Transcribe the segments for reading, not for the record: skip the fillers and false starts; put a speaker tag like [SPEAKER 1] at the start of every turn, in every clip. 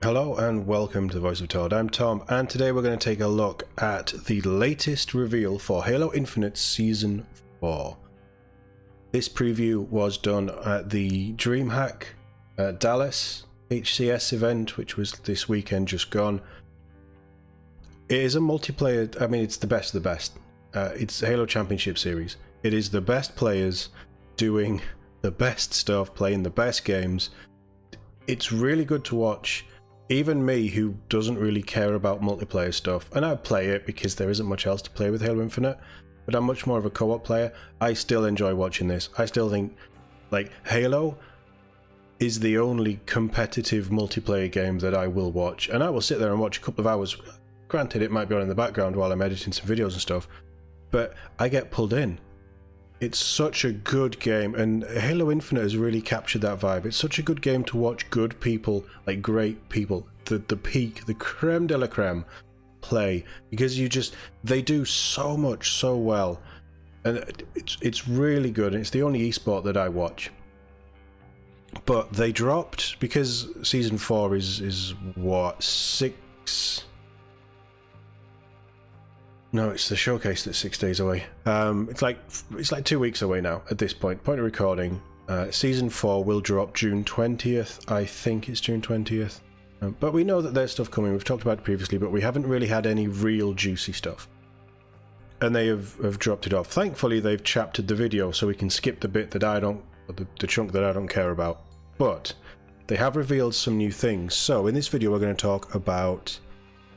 [SPEAKER 1] Hello and welcome to the Voice of TOD. I'm Tom, and today we're going to take a look at the latest reveal for Halo Infinite Season 4. This preview was done at the DreamHack Dallas HCS event, which was this weekend just gone. It is a multiplayer, I mean, it's the best of the best. It's Halo Championship Series. It is the best players doing the best stuff, playing the best games. It's really good to watch. Even me, who doesn't really care about multiplayer stuff, and I play it because there isn't much else to play with Halo Infinite, but I'm much more of a co-op player, I still enjoy watching this. I still think, like, Halo is the only competitive multiplayer game that I will watch, and I will sit there and watch a couple of hours. Granted, it might be on in the background while I'm editing some videos and stuff, but I get pulled in. It's such a good game, and Halo Infinite has really captured that vibe. It's such a good game to watch good people, like great people, the peak, the creme de la creme play, because they do so much so well, and it's really good, and it's the only esport that I watch. But they dropped, because Season 4 is what, 6... No, it's the showcase that's 6 days away. It's like 2 weeks away now at this point. Point of recording. Season 4 will drop June 20th. I think it's June 20th. But we know that there's stuff coming. We've talked about it previously, but we haven't really had any real juicy stuff. And they have dropped it off. Thankfully, they've chaptered the video so we can skip the bit that I don't, the chunk that I don't care about. But they have revealed some new things. So in this video, we're going to talk about...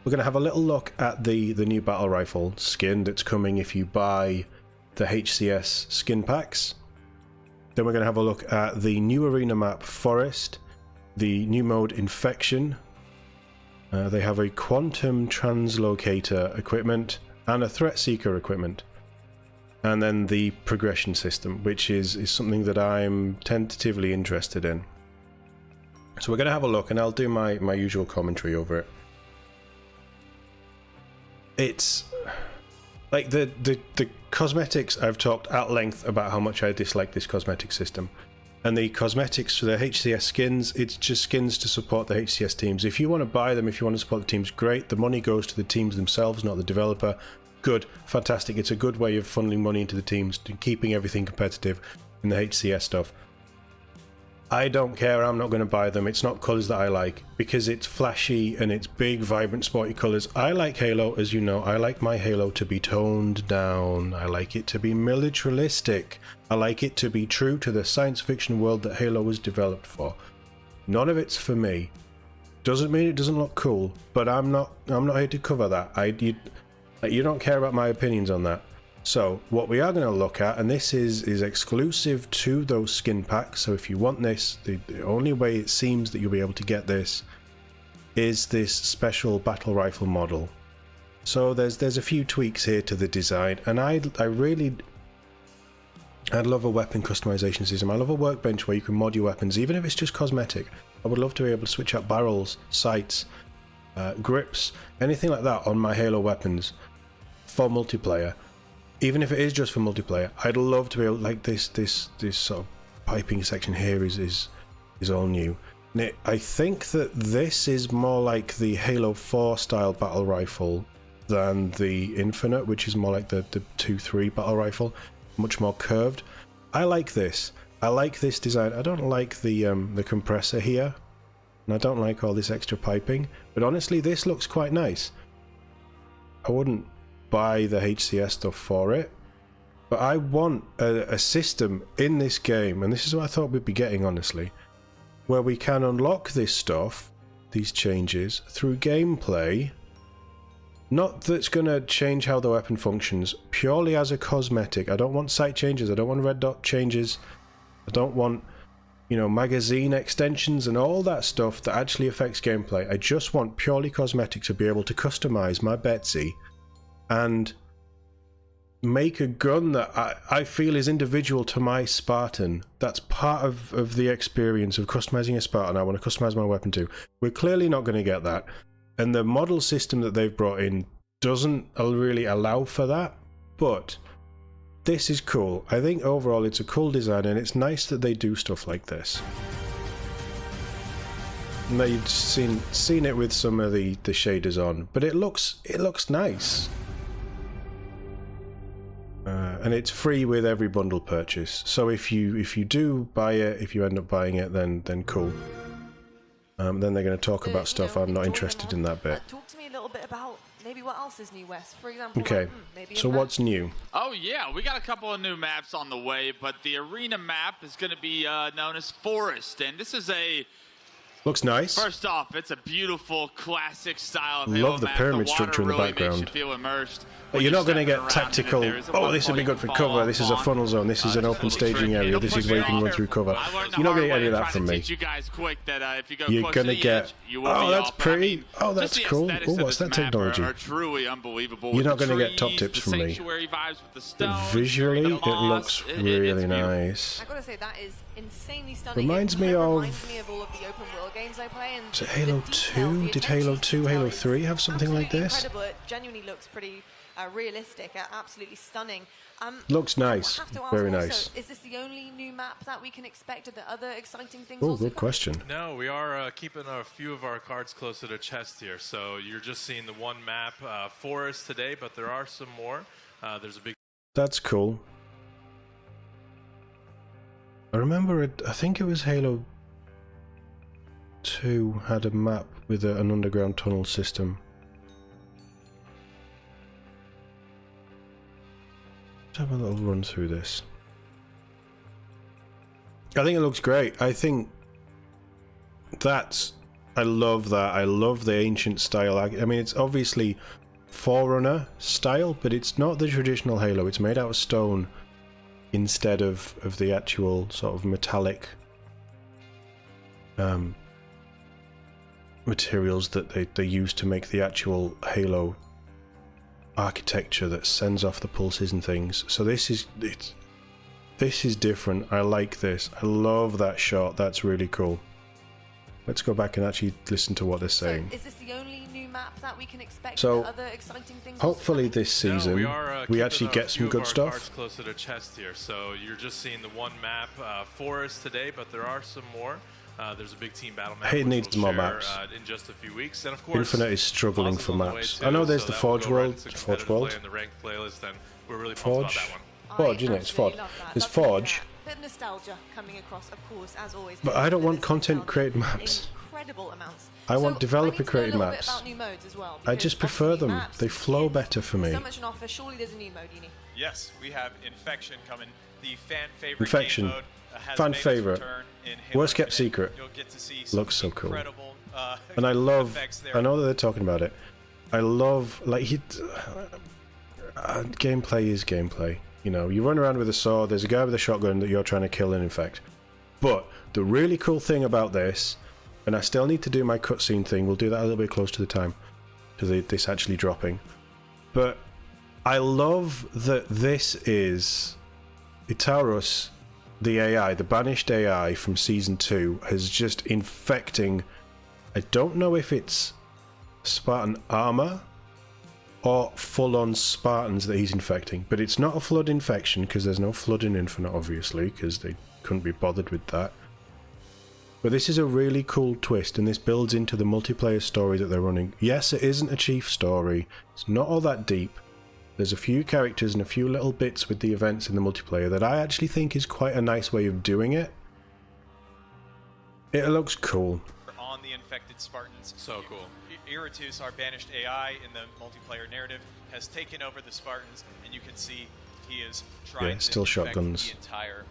[SPEAKER 1] We're going to have a little look at the new battle rifle skin that's coming if you buy the HCS skin packs. Then we're going to have a look at the new arena map Forest, the new mode Infection. They have a quantum translocator equipment and a threat seeker equipment. And then the progression system, which is something that I'm tentatively interested in. So we're going to have a look, and I'll do my usual commentary over it. It's like the cosmetics. I've talked at length about how much I dislike this cosmetic system, and the cosmetics for the HCS skins, it's just skins to support the HCS teams. If you want to buy them, if you want to support the teams, great. The money goes to the teams themselves, not the developer. Good, fantastic. It's a good way of funneling money into the teams and keeping everything competitive in the HCS stuff. I don't care, I'm not going to buy them. It's not colours that I like, because it's flashy and it's big, vibrant, sporty colours. I like Halo, as you know. I like my Halo to be toned down. I like it to be militaristic. I like it to be true to the science fiction world that Halo was developed for. None of it's for me. Doesn't mean it doesn't look cool, but I'm not here to cover that. You don't care about my opinions on that. So what we are going to look at, and this is exclusive to those skin packs, so if you want this, the only way it seems that you'll be able to get this is this special battle rifle model. So there's a few tweaks here to the design, and I'd love a weapon customization system. I love a workbench where you can mod your weapons, even if it's just cosmetic. I would love to be able to switch out barrels, sights, grips, anything like that on my Halo weapons for multiplayer. Even if it is just for multiplayer, I'd love to be able, like this sort of piping section here is all new. And I think that this is more like the Halo 4 style battle rifle than the Infinite, which is more like the 2-3 battle rifle, much more curved. I like this. I like this design. I don't like the compressor here, and I don't like all this extra piping. But honestly, this looks quite nice. I wouldn't buy the HCS stuff for it, but I want a system in this game, and this is what I thought we'd be getting, honestly, where we can unlock this stuff, these changes, through gameplay. Not that's going to change how the weapon functions, purely as a cosmetic. I don't want sight changes, I don't want red dot changes, I don't want, you know, magazine extensions and all that stuff that actually affects gameplay. I just want purely cosmetic to be able to customize my Betsy and make a gun that I feel is individual to my Spartan. That's part of the experience of customizing a Spartan. I want to customize my weapon too. We're clearly not going to get that, and the model system that they've brought in doesn't really allow for that, but this is cool. I think overall it's a cool design, and it's nice that they do stuff like this. No, you've seen it with some of the shaders on, but it looks nice. And it's free with every bundle purchase. So if you do buy it, if you end up buying it, then cool. Then they're going to talk about stuff I'm not interested in that bit.
[SPEAKER 2] Talk to me a little bit about maybe what else is new, Wes. For example,
[SPEAKER 1] okay.
[SPEAKER 2] Maybe
[SPEAKER 1] so what's new?
[SPEAKER 3] Oh yeah, we got a couple of new maps on the way, but the arena map is going to be known as Forest, and this is a.
[SPEAKER 1] Looks nice.
[SPEAKER 3] First off, it's a beautiful classic style of
[SPEAKER 1] Love the
[SPEAKER 3] map.
[SPEAKER 1] pyramid
[SPEAKER 3] the
[SPEAKER 1] structure in the
[SPEAKER 3] really
[SPEAKER 1] background.
[SPEAKER 3] Makes you feel immersed.
[SPEAKER 1] But you're not going to get tactical, oh, this would be good for cover, this is a funnel zone, this is an open staging area, this is where you can run through cover. You're not going to get any of that from me. You're going to get, oh, that's pretty, oh, that's cool, oh, what's that technology? You're not going to get top tips from me. Visually, it looks really nice.
[SPEAKER 2] I gotta say, that is insanely stunning.
[SPEAKER 1] Reminds me of
[SPEAKER 2] all of the open world games I play.
[SPEAKER 1] Is it Halo 2? Did Halo 2, Halo 3 have something like this?
[SPEAKER 2] Incredible. It genuinely looks pretty realistic, absolutely stunning.
[SPEAKER 1] Looks nice, very nice.
[SPEAKER 2] Is this the only new map that we can expect? Are there other exciting things?
[SPEAKER 1] Oh, good question.
[SPEAKER 4] No, we are keeping a few of our cards close to the chest here. So you're just seeing the one map, Forest today, but there are some more. There's a big.
[SPEAKER 1] That's cool. I remember it. I think it was Halo 2 had a map with an underground tunnel system. Let's have a little run through this. I think it looks great. I think I love that. I love the ancient style. I mean, it's obviously Forerunner style, but it's not the traditional Halo. It's made out of stone instead of the actual sort of metallic materials that they use to make the actual Halo architecture that sends off the pulses and things. So this is different. I like this. I love that shot. That's really cool. Let's go back and actually listen to what they're saying.
[SPEAKER 2] So is this the only new map that we can expect?
[SPEAKER 1] So
[SPEAKER 2] other exciting things
[SPEAKER 1] hopefully this season we actually get some good stuff.
[SPEAKER 4] Close to the chest here. So you're just seeing the one map, Forest today, but there are some more. There's a big team battle map.
[SPEAKER 1] It needs more maps.
[SPEAKER 4] In just a few weeks, and of course,
[SPEAKER 1] Infinite is struggling for maps. I know there's the Forge World. Forge World. Forge. Forge, isn't it? It's Forge. There's Forge.
[SPEAKER 2] Bit of nostalgia coming across, of course, as always.
[SPEAKER 1] But I don't want content created maps.
[SPEAKER 2] Incredible amounts.
[SPEAKER 1] I want developer created maps.
[SPEAKER 2] About new modes as well,
[SPEAKER 1] I just prefer them. They flow better for me.
[SPEAKER 2] So much on offer. Surely there's a new mode, Uni.
[SPEAKER 5] Yes, we have Infection coming. The fan favorite
[SPEAKER 1] Infection.
[SPEAKER 5] game mode.
[SPEAKER 1] Fan favorite. Worst kept secret. Looks so cool. And I love. I know that they're talking about it. I love gameplay is gameplay. You know, you run around with a sword. There's a guy with a shotgun that you're trying to kill and infect. But the really cool thing about this, and I still need to do my cutscene thing. We'll do that a little bit close to the time, to this actually dropping. But I love that this is Itaurus. The AI, the banished AI from Season 2, is just infecting. I don't know if it's Spartan armor or full-on Spartans that he's infecting, but it's not a flood infection because there's no flood in Infinite, obviously, because they couldn't be bothered with that. But this is a really cool twist, and this builds into the multiplayer story that they're running. Yes, it isn't a chief story. It's not all that deep. There's a few characters and a few little bits with the events in the multiplayer that I actually think is quite a nice way of doing it. It looks cool.
[SPEAKER 5] On the infected Spartans.
[SPEAKER 4] So cool.
[SPEAKER 5] Iratus, our banished AI in the multiplayer narrative, has taken over the Spartans, and you can see he is trying
[SPEAKER 1] still
[SPEAKER 5] to
[SPEAKER 1] shotguns.
[SPEAKER 5] the entire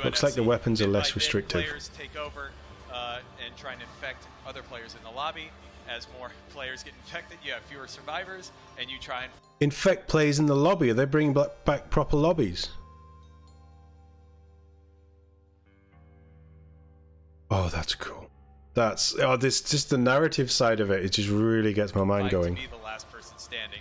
[SPEAKER 1] Looks like the weapons are less
[SPEAKER 5] bit,
[SPEAKER 1] restrictive.
[SPEAKER 5] Players take over and try and infect other players in the lobby. As more players get infected, you have fewer survivors, and you try and
[SPEAKER 1] infect players in the lobby. Are they bringing back proper lobbies? Oh, that's cool. This just the narrative side of it. It just really gets my mind going.
[SPEAKER 5] To be the last person standing,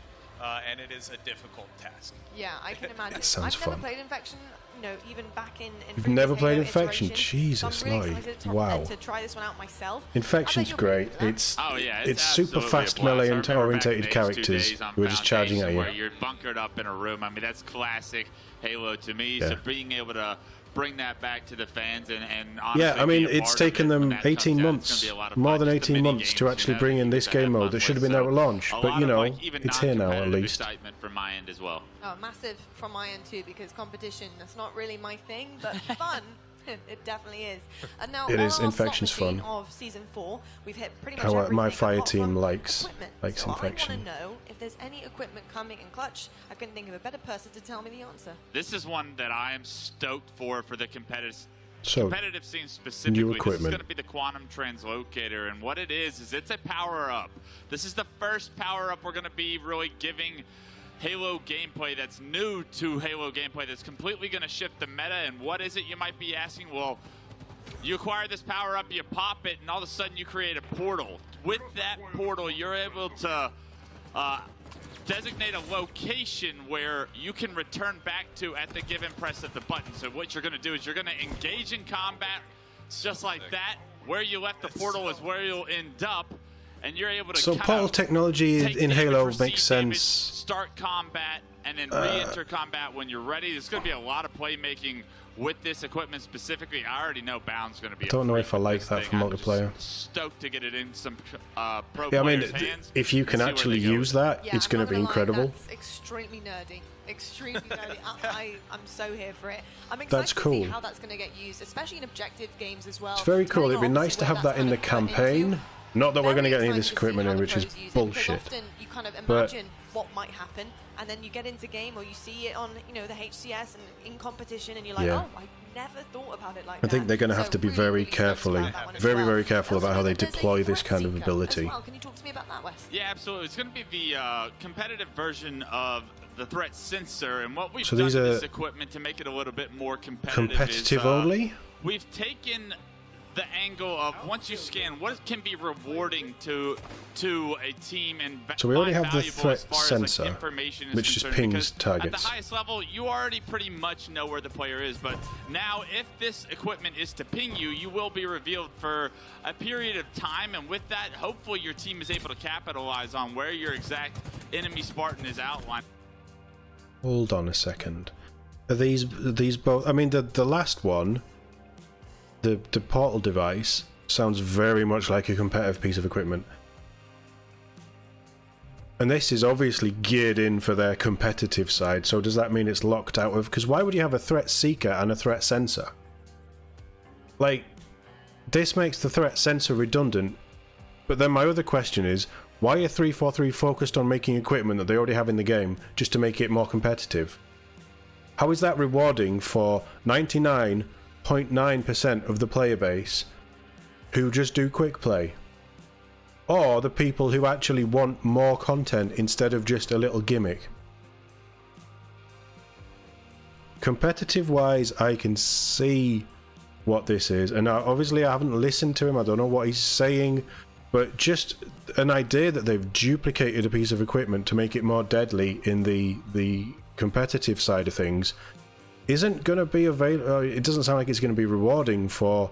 [SPEAKER 5] and it is a difficult task.
[SPEAKER 2] Yeah, I can imagine.
[SPEAKER 1] That sounds fun.
[SPEAKER 2] I've never played Infection. You know, even back in
[SPEAKER 1] You've never played
[SPEAKER 2] Halo
[SPEAKER 1] Infection?
[SPEAKER 2] iterations,
[SPEAKER 1] Jesus,
[SPEAKER 2] so I'm really
[SPEAKER 1] like,
[SPEAKER 2] excited
[SPEAKER 1] wow.
[SPEAKER 2] to try this one out myself.
[SPEAKER 1] Infection's great. It's super fast melee orientated characters who are just charging at you.
[SPEAKER 3] Where you're bunkered up in a room. I mean, that's classic Halo to me. Yeah. So being able to bring that back to the fans and honestly
[SPEAKER 1] Yeah, I mean,
[SPEAKER 3] be a
[SPEAKER 1] it's
[SPEAKER 3] part of
[SPEAKER 1] taken
[SPEAKER 3] it when
[SPEAKER 1] them
[SPEAKER 3] that comes
[SPEAKER 1] 18
[SPEAKER 3] out. It's
[SPEAKER 1] months,
[SPEAKER 3] gonna be a lot of
[SPEAKER 1] more
[SPEAKER 3] fun.
[SPEAKER 1] than
[SPEAKER 3] Just the
[SPEAKER 1] 18
[SPEAKER 3] mini
[SPEAKER 1] months to
[SPEAKER 3] games,
[SPEAKER 1] actually
[SPEAKER 3] you know,
[SPEAKER 1] bring
[SPEAKER 3] that
[SPEAKER 1] in
[SPEAKER 3] you
[SPEAKER 1] this
[SPEAKER 3] get to have
[SPEAKER 1] game mode
[SPEAKER 3] fun
[SPEAKER 1] that should have
[SPEAKER 3] with.
[SPEAKER 1] been there at
[SPEAKER 3] So,
[SPEAKER 1] launch.
[SPEAKER 3] a
[SPEAKER 1] But,
[SPEAKER 3] lot
[SPEAKER 1] you
[SPEAKER 3] of,
[SPEAKER 1] know,
[SPEAKER 3] like, even
[SPEAKER 1] it's here now at
[SPEAKER 3] non-competitive
[SPEAKER 1] least.
[SPEAKER 3] excitement from my end as well.
[SPEAKER 2] Oh, massive from my end too, because competition, that's not really my thing, but fun. It definitely is. And now
[SPEAKER 1] It
[SPEAKER 2] on
[SPEAKER 1] is.
[SPEAKER 2] our
[SPEAKER 1] Infection's
[SPEAKER 2] slot machine
[SPEAKER 1] fun.
[SPEAKER 2] Of season 4, we've hit pretty much
[SPEAKER 1] How
[SPEAKER 2] everything
[SPEAKER 1] my fire
[SPEAKER 2] apart
[SPEAKER 1] team
[SPEAKER 2] from
[SPEAKER 1] likes
[SPEAKER 2] equipment.
[SPEAKER 1] likes
[SPEAKER 2] so
[SPEAKER 1] Infection.
[SPEAKER 2] I want to know if there's any equipment coming in clutch. I couldn't think of a better person to tell me the answer.
[SPEAKER 3] This is one that I am stoked for the competitive
[SPEAKER 1] So,
[SPEAKER 3] scene specifically. This is
[SPEAKER 1] equipment.
[SPEAKER 3] going to be the Quantum Translocator, and what it is it's a power-up. This is the first power-up we're going to be really giving Halo gameplay that's new to Halo gameplay, that's completely going to shift the meta. And what is it, you might be asking? Well, you acquire this power-up, you pop it, and all of a sudden you create a portal. With that portal, you're able to designate a location where you can return back to at the given press of the button. So what you're going to do is you're going to engage in combat just like that. Where you left the portal is where you'll end up, and you're able to
[SPEAKER 1] so
[SPEAKER 3] kind
[SPEAKER 1] portal
[SPEAKER 3] of
[SPEAKER 1] technology
[SPEAKER 3] take
[SPEAKER 1] in
[SPEAKER 3] damage,
[SPEAKER 1] Halo
[SPEAKER 3] receive
[SPEAKER 1] makes
[SPEAKER 3] damage,
[SPEAKER 1] sense.
[SPEAKER 3] start combat, and then re-enter combat when you're ready. There's going to be a lot of playmaking with this equipment specifically. I already know Bound's going to be.
[SPEAKER 1] I don't know if I like that for
[SPEAKER 3] I'm
[SPEAKER 1] multiplayer.
[SPEAKER 3] just stoked to get it in some pro
[SPEAKER 1] Yeah, I mean,
[SPEAKER 3] players' hands.
[SPEAKER 1] if you
[SPEAKER 3] and
[SPEAKER 1] can
[SPEAKER 3] see where
[SPEAKER 1] actually
[SPEAKER 3] they go
[SPEAKER 1] use
[SPEAKER 3] with it.
[SPEAKER 1] that,
[SPEAKER 2] Yeah,
[SPEAKER 1] it's
[SPEAKER 2] I'm
[SPEAKER 1] going
[SPEAKER 2] not
[SPEAKER 1] to be
[SPEAKER 2] gonna lie,
[SPEAKER 1] incredible.
[SPEAKER 2] That's extremely nerdy. Extremely nerdy. I'm so here for it. I'm excited
[SPEAKER 1] That's
[SPEAKER 2] to see
[SPEAKER 1] cool.
[SPEAKER 2] how that's going to get used, especially in objective games as well.
[SPEAKER 1] It's very cool. It'd be
[SPEAKER 2] Depending on
[SPEAKER 1] nice to
[SPEAKER 2] obviously
[SPEAKER 1] have
[SPEAKER 2] where
[SPEAKER 1] that in the
[SPEAKER 2] that's kind of put
[SPEAKER 1] campaign.
[SPEAKER 2] into.
[SPEAKER 1] Not that we're going to get any of
[SPEAKER 2] Very
[SPEAKER 1] this
[SPEAKER 2] excited to see
[SPEAKER 1] equipment
[SPEAKER 2] how
[SPEAKER 1] in,
[SPEAKER 2] the
[SPEAKER 1] which is
[SPEAKER 2] pros use it, because
[SPEAKER 1] bullshit.
[SPEAKER 2] often you kind of
[SPEAKER 1] But-
[SPEAKER 2] imagine what might happen, and then you get into game or you see it on, the HCS and in competition, and you're like,
[SPEAKER 1] Yeah.
[SPEAKER 2] oh, I never thought about it like
[SPEAKER 1] I
[SPEAKER 2] that.
[SPEAKER 1] think they're going to have
[SPEAKER 2] So
[SPEAKER 1] to be
[SPEAKER 2] really,
[SPEAKER 1] very
[SPEAKER 2] really stoked
[SPEAKER 1] carefully,
[SPEAKER 2] about that one as
[SPEAKER 1] very,
[SPEAKER 2] well.
[SPEAKER 1] very careful
[SPEAKER 2] Also,
[SPEAKER 1] about how they
[SPEAKER 2] there's a
[SPEAKER 1] deploy this
[SPEAKER 2] threat
[SPEAKER 1] kind of
[SPEAKER 2] seeker
[SPEAKER 1] ability.
[SPEAKER 2] as well. Can you talk to me about that, Wes?
[SPEAKER 3] Yeah, absolutely. It's going to be the competitive version of the threat sensor, and what we've
[SPEAKER 1] So
[SPEAKER 3] done
[SPEAKER 1] these
[SPEAKER 3] to
[SPEAKER 1] are
[SPEAKER 3] this equipment to make it a little bit more competitive,
[SPEAKER 1] Competitive
[SPEAKER 3] is,
[SPEAKER 1] only?
[SPEAKER 3] We've taken the angle of once you scan, what can be rewarding to a team, and
[SPEAKER 1] So we already
[SPEAKER 3] find
[SPEAKER 1] have the
[SPEAKER 3] valuable
[SPEAKER 1] threat
[SPEAKER 3] as far as,
[SPEAKER 1] sensor,
[SPEAKER 3] like, information is
[SPEAKER 1] which just
[SPEAKER 3] concerned,
[SPEAKER 1] pings
[SPEAKER 3] because
[SPEAKER 1] targets.
[SPEAKER 3] At the highest level, you already pretty much know where the player is, but now if this equipment is to ping you, you will be revealed for a period of time, and with that, hopefully your team is able to capitalize on where your exact enemy Spartan is outlined.
[SPEAKER 1] Hold on a second. Are these both? I mean, the last one, the portal device, sounds very much like a competitive piece of equipment. And this is obviously geared in for their competitive side, so does that mean it's locked out of... Because why would you have a threat seeker and a threat sensor? Like, this makes the threat sensor redundant, but then my other question is, why are 343 focused on making equipment that they already have in the game, just to make it more competitive? How is that rewarding for 99.9% of the player base who just do quick play? Or the people who actually want more content instead of just a little gimmick? Competitive wise, I can see what this is, and obviously I haven't listened to him, I don't know what he's saying, but just an idea that they've duplicated a piece of equipment to make it more deadly in the competitive side of things isn't going to be available. It doesn't sound like it's going to be rewarding for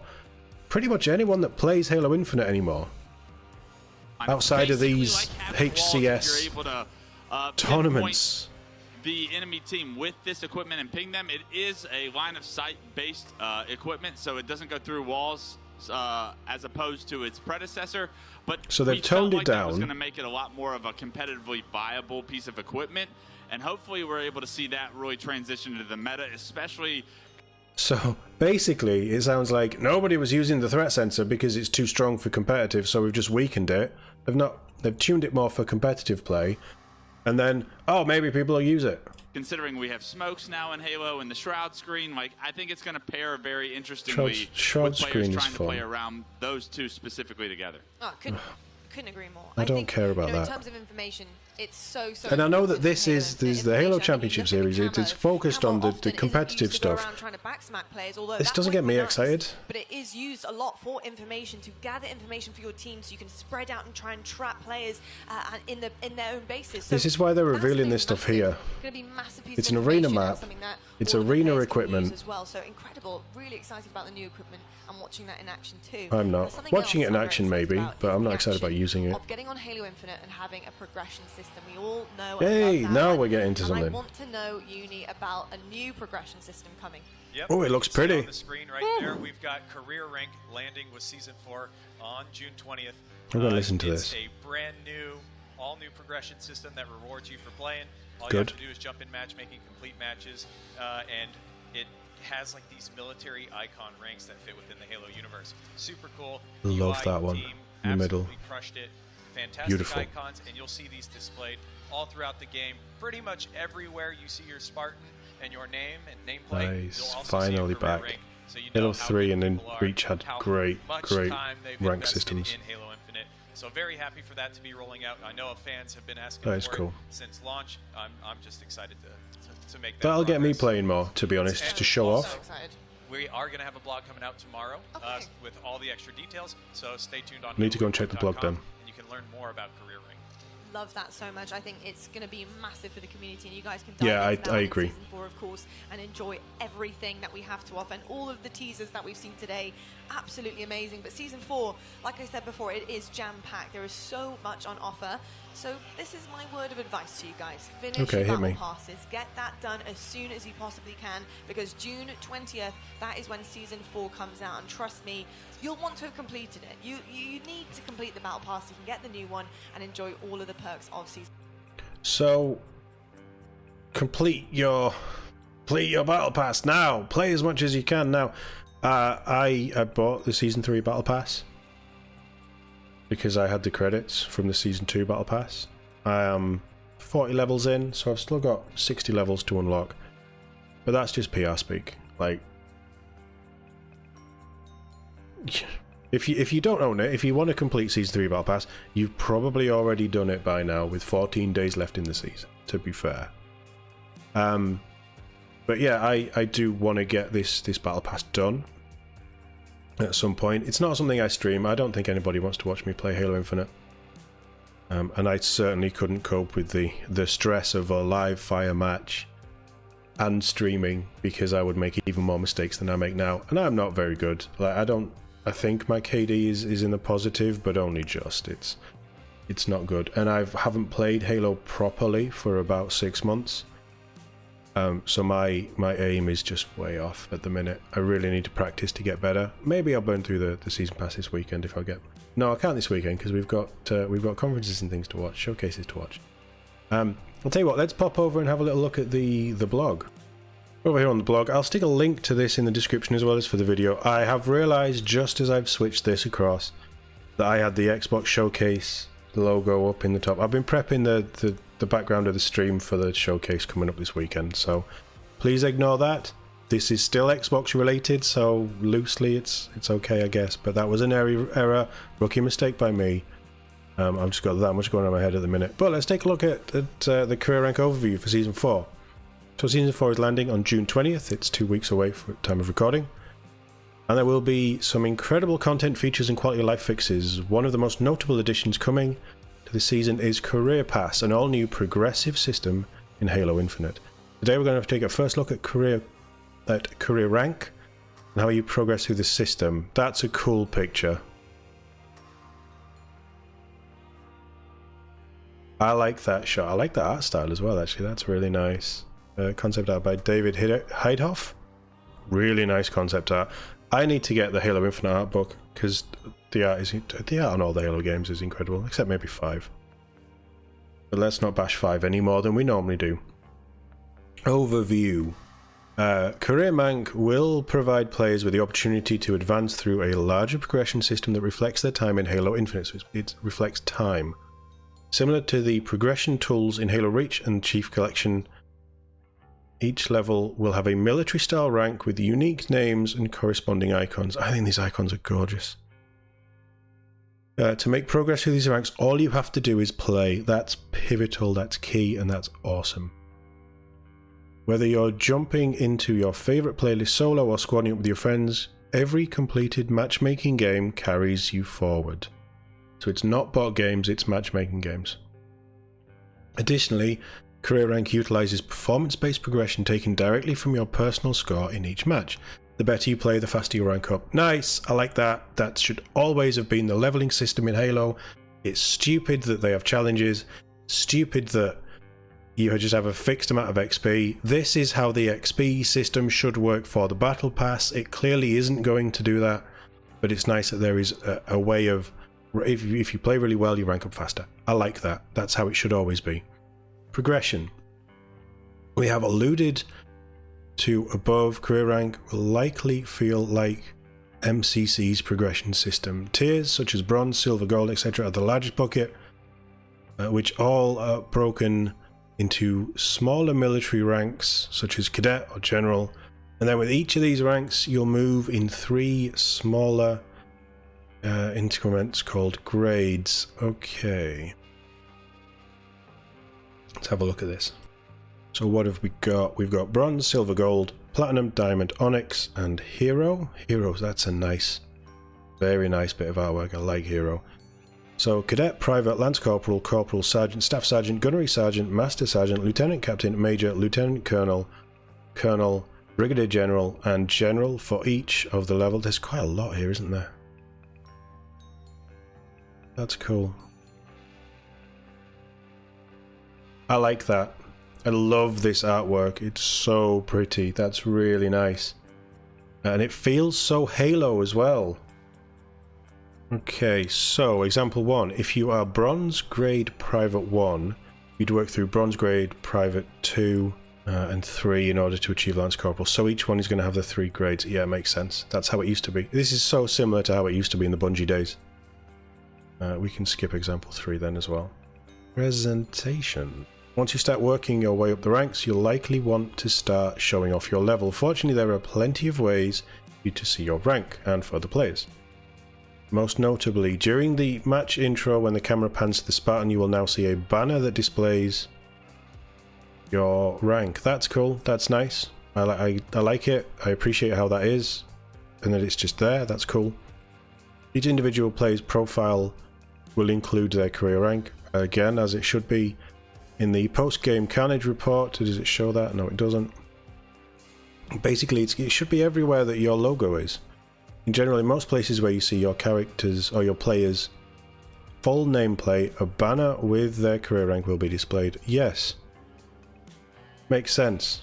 [SPEAKER 1] pretty much anyone that plays Halo Infinite anymore. Outside of
[SPEAKER 3] Basically,
[SPEAKER 1] these
[SPEAKER 3] like having walls, if
[SPEAKER 1] HCS
[SPEAKER 3] you're able to,
[SPEAKER 1] tournaments.
[SPEAKER 3] pinpoint the enemy team with this equipment and ping them. It is a line of sight based equipment, so it doesn't go through walls as opposed to its predecessor. But
[SPEAKER 1] So they've
[SPEAKER 3] we felt
[SPEAKER 1] toned it
[SPEAKER 3] like that was
[SPEAKER 1] down.
[SPEAKER 3] going to make it a lot more of a competitively viable piece of equipment, and hopefully we're able to see that really transition to the meta, especially.
[SPEAKER 1] So basically, it sounds like nobody was using the threat sensor because it's too strong for competitive, so we've just weakened it. They've tuned it more for competitive play, and then, oh, maybe people will use it.
[SPEAKER 3] Considering we have smokes now in Halo and the Shroud screen, like, I think it's going to pair very interestingly
[SPEAKER 1] Shroud
[SPEAKER 3] with players
[SPEAKER 1] screen is
[SPEAKER 3] trying to play
[SPEAKER 1] fun.
[SPEAKER 3] around those two specifically together.
[SPEAKER 2] Oh, couldn't agree more.
[SPEAKER 1] I don't
[SPEAKER 2] think,
[SPEAKER 1] care about
[SPEAKER 2] In
[SPEAKER 1] that.
[SPEAKER 2] terms of information, it's so.
[SPEAKER 1] And I know that
[SPEAKER 2] important
[SPEAKER 1] this
[SPEAKER 2] to
[SPEAKER 1] is
[SPEAKER 2] hear
[SPEAKER 1] the Halo
[SPEAKER 2] information. I mean,
[SPEAKER 1] Championship
[SPEAKER 2] you look at
[SPEAKER 1] series.
[SPEAKER 2] the
[SPEAKER 1] It's
[SPEAKER 2] camo.
[SPEAKER 1] focused on
[SPEAKER 2] Camo
[SPEAKER 1] the
[SPEAKER 2] often isn't
[SPEAKER 1] competitive
[SPEAKER 2] used to go
[SPEAKER 1] stuff.
[SPEAKER 2] around trying to backsmack players, although
[SPEAKER 1] This
[SPEAKER 2] that
[SPEAKER 1] doesn't
[SPEAKER 2] would
[SPEAKER 1] get
[SPEAKER 2] be
[SPEAKER 1] me
[SPEAKER 2] nice,
[SPEAKER 1] excited.
[SPEAKER 2] But it is used a lot for information, to gather information for your team, so you can spread out and try and trap players in their own bases. So
[SPEAKER 1] This is why they're
[SPEAKER 2] that's
[SPEAKER 1] revealing
[SPEAKER 2] gonna
[SPEAKER 1] this
[SPEAKER 2] be
[SPEAKER 1] stuff
[SPEAKER 2] massive.
[SPEAKER 1] here.
[SPEAKER 2] Gonna be a massive piece
[SPEAKER 1] It's
[SPEAKER 2] of
[SPEAKER 1] an arena
[SPEAKER 2] information and
[SPEAKER 1] map.
[SPEAKER 2] something that
[SPEAKER 1] It's
[SPEAKER 2] all of the
[SPEAKER 1] arena
[SPEAKER 2] players can use
[SPEAKER 1] equipment.
[SPEAKER 2] as well. So incredible. Really excited about the new equipment and watching that in action too.
[SPEAKER 1] I'm not.
[SPEAKER 2] Something
[SPEAKER 1] Watching
[SPEAKER 2] else
[SPEAKER 1] it in
[SPEAKER 2] I'm very
[SPEAKER 1] action
[SPEAKER 2] excited
[SPEAKER 1] maybe,
[SPEAKER 2] about
[SPEAKER 1] but
[SPEAKER 2] is
[SPEAKER 1] I'm
[SPEAKER 2] the
[SPEAKER 1] not excited about
[SPEAKER 2] action
[SPEAKER 1] using it.
[SPEAKER 2] of getting on Halo Infinite and having a progression system. We all know.
[SPEAKER 1] Hey,
[SPEAKER 2] and love that
[SPEAKER 1] now
[SPEAKER 2] one.
[SPEAKER 1] we're getting into
[SPEAKER 2] And I
[SPEAKER 1] something.
[SPEAKER 2] want to know, Uni, about a new progression system coming.
[SPEAKER 5] Yep.
[SPEAKER 1] Oh, it looks
[SPEAKER 5] you can see
[SPEAKER 1] pretty.
[SPEAKER 5] on the screen right there, we've got Career Rank landing with Season 4 on June 20th.
[SPEAKER 1] I'm going to listen to
[SPEAKER 5] it's
[SPEAKER 1] this.
[SPEAKER 5] a brand new, all-new progression system that rewards you for playing. All
[SPEAKER 1] Good.
[SPEAKER 5] you have to do is jump in matchmaking, complete matches, and it has like these military icon ranks that fit within the Halo universe. Super cool.
[SPEAKER 1] Love
[SPEAKER 5] UI
[SPEAKER 1] that one
[SPEAKER 5] team
[SPEAKER 1] in the middle.
[SPEAKER 5] absolutely crushed it. Fantastic
[SPEAKER 1] Beautiful.
[SPEAKER 5] icons, and you'll see these displayed all throughout the game. Pretty much everywhere you see your Spartan and your name and nameplate,
[SPEAKER 1] Nice.
[SPEAKER 5] you'll also
[SPEAKER 1] Finally
[SPEAKER 5] see a career
[SPEAKER 1] back.
[SPEAKER 5] rank, so you know
[SPEAKER 1] Halo
[SPEAKER 5] how
[SPEAKER 1] 3
[SPEAKER 5] good
[SPEAKER 1] and then
[SPEAKER 5] people are,
[SPEAKER 1] Reach had
[SPEAKER 5] how
[SPEAKER 1] great
[SPEAKER 5] much time they've
[SPEAKER 1] rank
[SPEAKER 5] invested
[SPEAKER 1] systems.
[SPEAKER 5] in Halo Infinite. So very happy for that to be rolling out. I know fans have been asking
[SPEAKER 1] That is
[SPEAKER 5] for
[SPEAKER 1] cool.
[SPEAKER 5] it since launch. I'm just excited to make that
[SPEAKER 1] That'll get me
[SPEAKER 5] progress.
[SPEAKER 1] playing more, to be honest,
[SPEAKER 5] And
[SPEAKER 1] to show
[SPEAKER 5] also-
[SPEAKER 2] So
[SPEAKER 1] off.
[SPEAKER 2] excited.
[SPEAKER 5] We are going to have a blog coming out tomorrow
[SPEAKER 2] Okay.
[SPEAKER 5] with all the extra details. So stay tuned on.
[SPEAKER 1] Need to go and check the blog then.
[SPEAKER 5] And you can learn more about Career Rank.
[SPEAKER 2] Love that so much. I think it's going to be massive for the community, and you guys can
[SPEAKER 1] Yeah,
[SPEAKER 2] dive into that
[SPEAKER 1] I
[SPEAKER 2] in
[SPEAKER 1] agree.
[SPEAKER 2] Season 4, of course, and enjoy everything that we have to offer. And all of the teasers that we've seen today, absolutely amazing. But Season 4, like I said before, it is jam-packed. There is so much on offer. So this is my word of advice to you guys. Finish
[SPEAKER 1] Okay,
[SPEAKER 2] your
[SPEAKER 1] hit
[SPEAKER 2] battle
[SPEAKER 1] me.
[SPEAKER 2] passes. Get that done as soon as you possibly can, because June 20th, that is when Season 4 comes out. And trust me, you'll want to have completed it. You need to complete the battle pass. You can get the new one and enjoy all of the perks of Season.
[SPEAKER 1] So, complete your battle pass now. Play as much as you can now. I bought the Season 3 battle pass because I had the credits from the Season 2 battle pass. I am 40 levels in, so I've still got 60 levels to unlock. But that's just PR speak. Like, if you don't own it, if you want to complete Season 3 battle pass, you've probably already done it by now with 14 days left in the season, to be fair. But yeah, I do want to get this battle pass done at some point. It's not something I stream. I don't think anybody wants to watch me play Halo Infinite. And I certainly couldn't cope with the stress of a live fire match and streaming, because I would make even more mistakes than I make now. And I'm not very good. Like, I think my KD is in the positive, but only just. It's not good. And I haven't played Halo properly for about 6 months. So my aim is just way off at the minute. I really need to practice to get better. Maybe I'll burn through the season pass this weekend if I get. No, I can't this weekend because we've got conferences and things to watch, showcases to watch. I'll tell you what. Let's pop over and have a little look at the blog. Over here on the blog, I'll stick a link to this in the description as well as for the video. I have realised just as I've switched this across that I had the Xbox Showcase logo up in the top. I've been prepping the background of the stream for the showcase coming up this weekend, so please ignore that. This is still Xbox related, so loosely it's okay, I guess, but that was an error, rookie mistake by me. I've just got that much going on in my head at the minute. But let's take a look at the career rank overview for Season 4. So Season 4 is landing on June 20th. It's 2 weeks away from time of recording. And there will be some incredible content, features and quality of life fixes. One of the most notable additions coming to the season is Career Pass, an all-new progressive system in Halo Infinite. Today we're going to take a first look at career rank and how you progress through the system. That's a cool picture. I like that shot. I like the art style as well, actually. That's really nice. Concept art by David Heidhoff. Really nice concept art. I need to get the Halo Infinite art book because the art on all the Halo games is incredible, except maybe 5. But let's not bash 5 any more than we normally do. Overview. Career Rank will provide players with the opportunity to advance through a larger progression system that reflects their time in Halo Infinite. So it reflects time. Similar to the progression tools in Halo Reach and Chief Collection, each level will have a military-style rank with unique names and corresponding icons. I think these icons are gorgeous. To make progress through these ranks, all you have to do is play. That's pivotal, that's key, and that's awesome. Whether you're jumping into your favourite playlist solo or squadding up with your friends, every completed matchmaking game carries you forward. So it's not bot games, it's matchmaking games. Additionally, Career Rank utilises performance-based progression taken directly from your personal score in each match. The better you play, the faster you rank up. Nice! I like that. That should always have been the leveling system in Halo. It's stupid that they have challenges, stupid that you just have a fixed amount of XP. This is how the XP system should work for the Battle Pass. It clearly isn't going to do that, but it's nice that there is a way of, if you play really well, you rank up faster. I like that. That's how it should always be. Progression. We have alluded to above. Career rank will likely feel like MCC's progression system. Tiers such as bronze, silver, gold, etc. are the largest bucket, which all are broken into smaller military ranks such as cadet or general, and then with each of these ranks you'll move in 3 smaller increments called grades. Okay, let's have a look at this. So what have we got? We've got bronze, silver, gold, platinum, diamond, onyx, and hero. Heroes, that's a nice, very nice bit of artwork. I like hero. So cadet, private, lance corporal, corporal, sergeant, staff sergeant, gunnery sergeant, master sergeant, lieutenant captain, major, lieutenant colonel, colonel, brigadier general, and general for each of the level. There's quite a lot here, isn't there? That's cool. I like that. I love this artwork. It's so pretty. That's really nice. And it feels so Halo as well. Okay, so example 1. If you are bronze grade private 1, you'd work through bronze grade private 2 and 3 in order to achieve lance corporal. So each one is going to have the 3 grades. Yeah, it makes sense. That's how it used to be. This is so similar to how it used to be in the Bungie days. We can skip example 3 then as well. Presentation. Once you start working your way up the ranks, you'll likely want to start showing off your level. Fortunately, there are plenty of ways for you to see your rank and for other players. Most notably, during the match intro, when the camera pans to the Spartan, you will now see a banner that displays your rank. That's cool. That's nice. I like it. I appreciate how that is, and that it's just there. That's cool. Each individual player's profile will include their career rank, again, as it should be. In the post-game carnage report, does it show that? No, it doesn't. Basically, it should be everywhere that your logo is. In general, in most places where you see your characters or your players' full nameplate, a banner with their career rank will be displayed. Yes. Makes sense.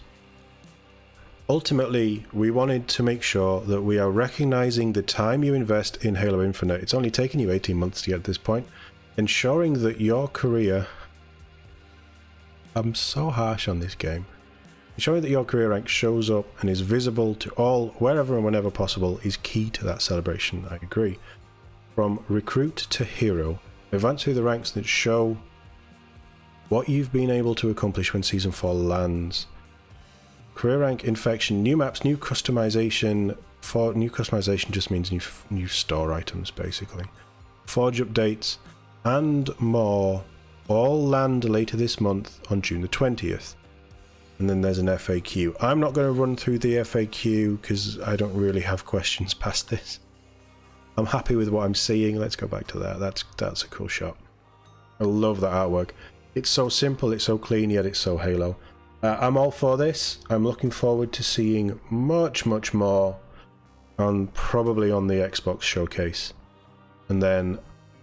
[SPEAKER 1] Ultimately, we wanted to make sure that we are recognizing the time you invest in Halo Infinite. It's only taken you 18 months to get to this point. Ensuring that your career... I'm so harsh on this game. Ensuring that your career rank shows up and is visible to all, wherever and whenever possible, is key to that celebration. I agree. From recruit to hero, advance through the ranks that show what you've been able to accomplish when Season 4 lands. Career rank, infection, new maps, new customization. For new customization just means new store items, basically. Forge updates and more all land later this month on June the 20th. And then there's an FAQ. I'm not going to run through the FAQ because I don't really have questions past this. I'm happy with what I'm seeing. Let's go back to that. That's a cool shot. I love that artwork. It's so simple, it's so clean, yet it's so Halo. I'm all for this. I'm looking forward to seeing much more probably on the Xbox showcase. And then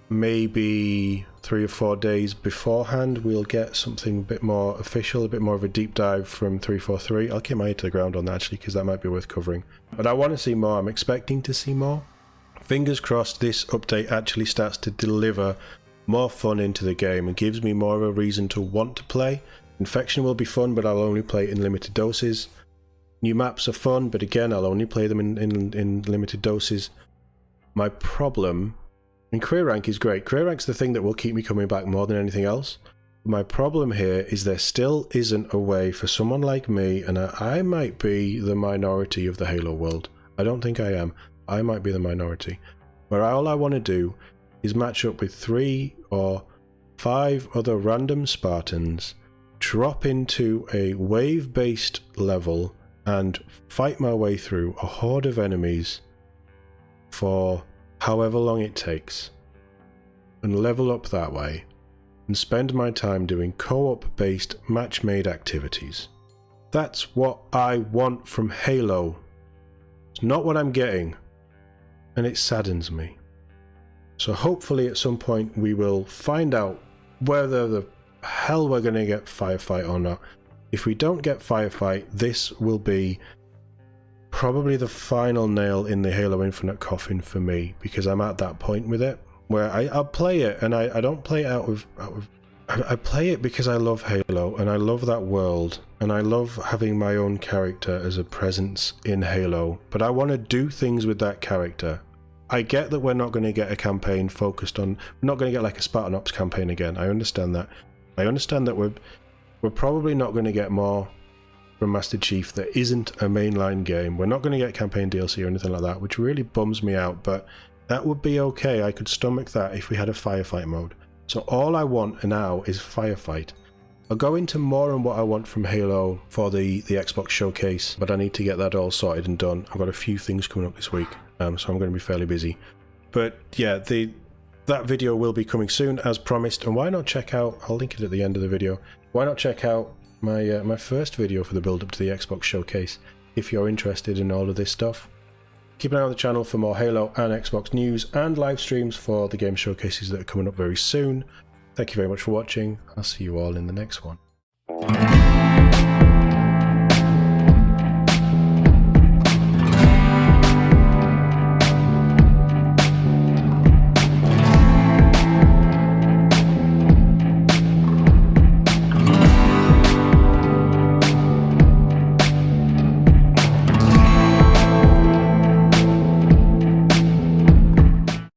[SPEAKER 1] maybe 3 or 4 days beforehand we'll get something a bit more official, a bit more of a deep dive from 343. I'll keep my ear to the ground on that actually, because that might be worth covering. But I want to see more. I'm expecting to see more. Fingers crossed this update actually starts to deliver more fun into the game and gives me more of a reason to want to play. Infection will be fun, but I'll only play it in limited doses. New maps are fun, but again I'll only play them in limited doses. My problem... And career rank is great. Career rank's the thing that will keep me coming back more than anything else. My problem here is there still isn't a way for someone like me, and I might be the minority of the Halo world. I don't think I am. I might be the minority. Where all I want to do is match up with 3 or 5 other random Spartans, drop into a wave-based level, and fight my way through a horde of enemies for however long it takes, and level up that way, and spend my time doing co-op based match-made activities. That's what I want from Halo. It's not what I'm getting, and it saddens me. So hopefully at some point we will find out whether the hell we're going to get Firefight or not. If we don't get Firefight, this will be probably the final nail in the Halo Infinite coffin for me, because I'm at that point with it where I'll play it, and I don't play it out of I play it because I love Halo and I love that world and I love having my own character as a presence in Halo, but I want to do things with that character. I get that we're not going to get a campaign focused on, we're not going to get like a Spartan Ops campaign again. I understand that. I understand that we're probably not going to get more from Master Chief that isn't a mainline game. We're not going to get campaign DLC or anything like that, which really bums me out, but that would be okay. I could stomach that if we had a firefight mode. So all I want now is Firefight. I'll go into more on what I want from Halo for the Xbox showcase, but I need to get that all sorted and done. I've got a few things coming up this week, so I'm going to be fairly busy. But yeah, that video will be coming soon as promised, and why not check out, I'll link it at the end of the video, why not check out my my first video for the build up to the Xbox showcase if you're interested in all of this stuff. Keep an eye on the channel for more Halo and Xbox news and live streams for the game showcases that are coming up very soon. Thank you very much for watching. I'll see you all in the next one.